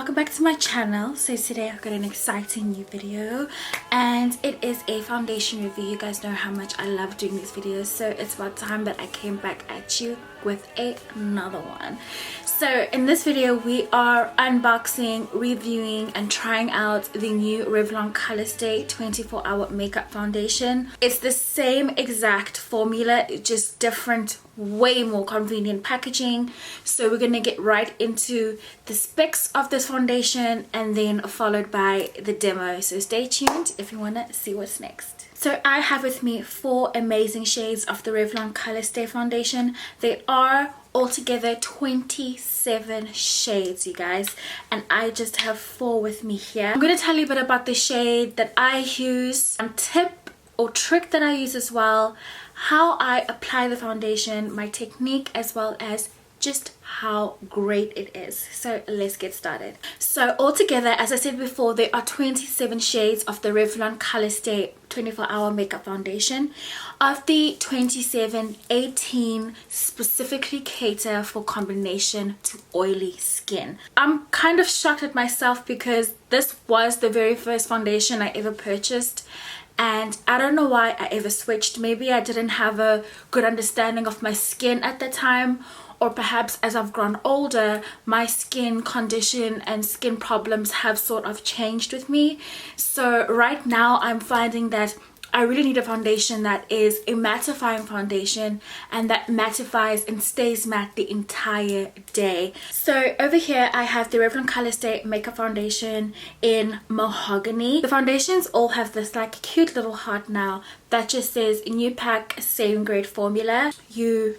welcome back to my channel. So today I've got an exciting new video and it is a foundation review. You guys know how much I love doing these videos, so it's about time that I came back at you with another one. So in this video we are unboxing, reviewing and trying out the new Revlon ColorStay 24-hour makeup foundation. It's the same exact formula, just different, way more convenient packaging. So we're gonna get right into the specs of this foundation and then followed by the demo. So stay tuned if you want to see what's next. So I have with me 4 amazing shades of the Revlon ColorStay foundation. They are altogether 27 shades, you guys, and I just have 4 with me here. I'm going to tell you a bit about the shade that I use, some tip or trick that I use as well, how I apply the foundation, my technique, as well as just how great it is. So let's get started. So altogether, as I said before, there are 27 shades of the Revlon ColorStay 24-hour makeup foundation. Of the 27, 18 specifically cater for combination to oily skin. I'm kind of shocked at myself because this was the very first foundation I ever purchased, and I don't know why I ever switched. Maybe I didn't have a good understanding of my skin at the time, or perhaps as I've grown older, my skin condition and skin problems have sort of changed with me. So right now I'm finding that I really need a foundation that is a mattifying foundation and that mattifies and stays matte the entire day. So over here I have the Revlon ColorStay makeup foundation in mahogany. The foundations all have this like cute little heart now that just says new pack, same grade formula. You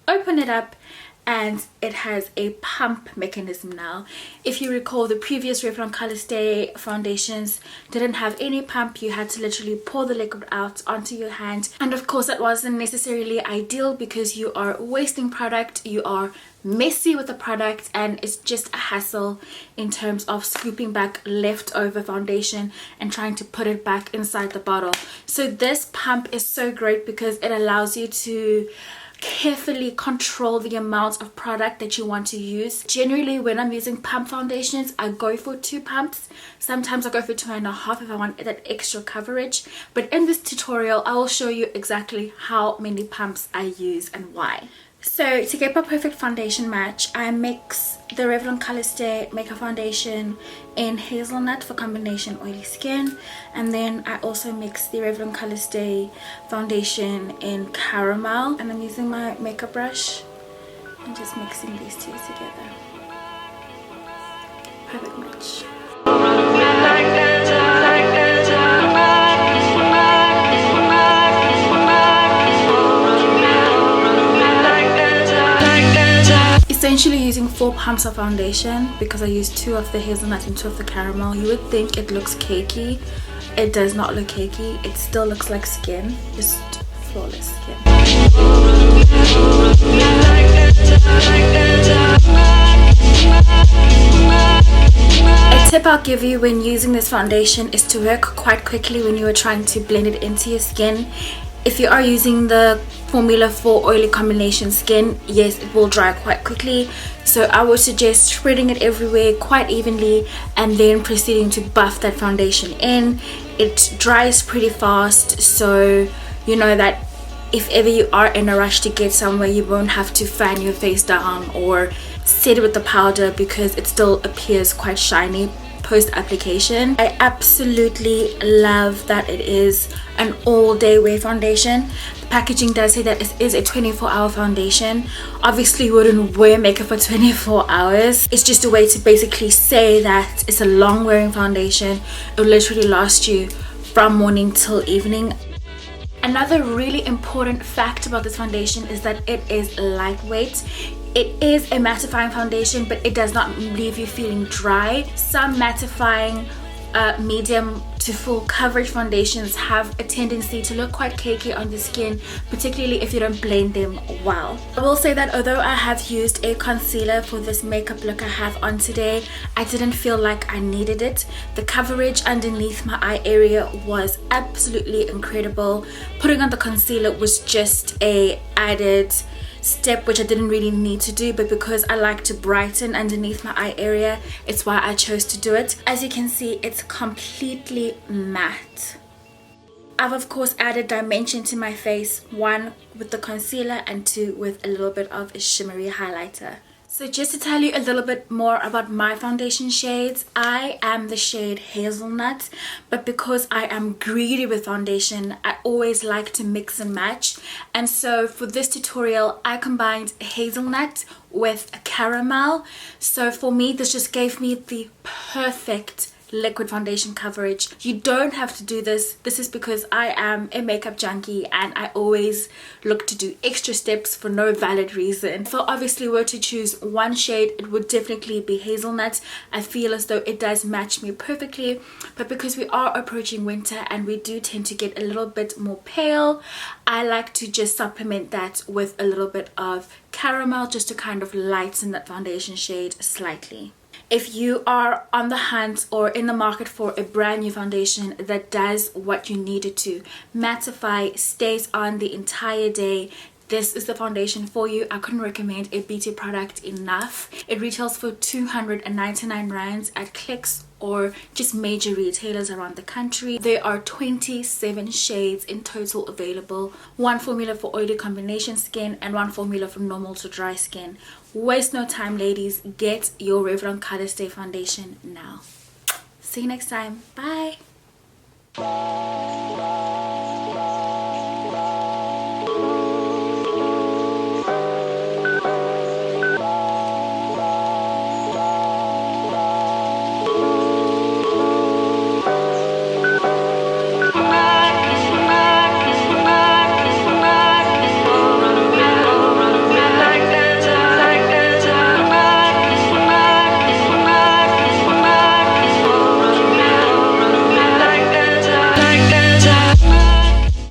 open it up and it has a pump mechanism now. If you recall, the previous Revlon ColorStay foundations didn't have any pump. You had to literally pour the liquid out onto your hand, and of course that wasn't necessarily ideal because you are wasting product, you are messy with the product, and it's just a hassle in terms of scooping back leftover foundation and trying to put it back inside the bottle. So this pump is so great because it allows you to carefully control the amount of product that you want to use. Generally when I'm using pump foundations, I go for 2 pumps. Sometimes I go for 2.5 if I want that extra coverage, but in this tutorial I will show you exactly how many pumps I use and why. So to get my perfect foundation match, I mix the Revlon ColorStay makeup foundation in hazelnut for combination oily skin, and then I also mix the Revlon ColorStay foundation in caramel, and I'm using my makeup brush and just mixing these two together. Perfect match. Essentially using 4 pumps of foundation because I used 2 of the hazelnut and 2 of the caramel. You would think it looks cakey. It does not look cakey. It still looks like skin, just flawless skin. A tip I'll give you when using this foundation is to work quite quickly when you are trying to blend it into your skin. If you are using the formula for oily combination skin, yes, it will dry quite quickly. So I would suggest spreading it everywhere quite evenly and then proceeding to buff that foundation in. It dries pretty fast, so you know that if ever you are in a rush to get somewhere, you won't have to fan your face down or set it with the powder because it still appears quite shiny post application. I absolutely love that it is an all-day wear foundation. The packaging does say that it is a 24-hour foundation. Obviously you wouldn't wear makeup for 24 hours. It's just a way to basically say that it's a long wearing foundation. It will literally last you from morning till evening. Another really important fact about this foundation is that it is lightweight. It is a mattifying foundation, but it does not leave you feeling dry. Some mattifying medium to full coverage foundations have a tendency to look quite cakey on the skin, particularly if you don't blend them well. I will say that although I have used a concealer for this makeup look I have on today, I didn't feel like I needed it. The coverage underneath my eye area was absolutely incredible. Putting on the concealer was just a added step which I didn't really need to do, but because I like to brighten underneath my eye area, it's why I chose to do it. As you can see, it's completely matte. I've of course added dimension to my face, 1 with the concealer and 2 with a little bit of a shimmery highlighter. So just to tell you a little bit more about my foundation shades, I am the shade Hazelnut, but because I am greedy with foundation, I always like to mix and match. And so for this tutorial, I combined Hazelnut with a caramel. So for me, this just gave me the perfect liquid foundation coverage. You don't have to do this. This is because I am a makeup junkie and I always look to do extra steps for no valid reason. If I obviously were to choose one shade, it would definitely be Hazelnut. I feel as though it does match me perfectly, but because we are approaching winter and we do tend to get a little bit more pale, I like to just supplement that with a little bit of caramel just to kind of lighten that foundation shade slightly. If you are on the hunt or in the market for a brand new foundation that does what you need it to, mattify, stays on the entire day, this is the foundation for you. I couldn't recommend a beauty product enough. It retails for 299 rands at Clicks or just major retailers around the country. There are 27 shades in total available. 1 formula for oily combination skin and 1 formula for normal to dry skin. Waste no time, ladies. Get your Revlon ColorStay foundation now. See you next time. Bye.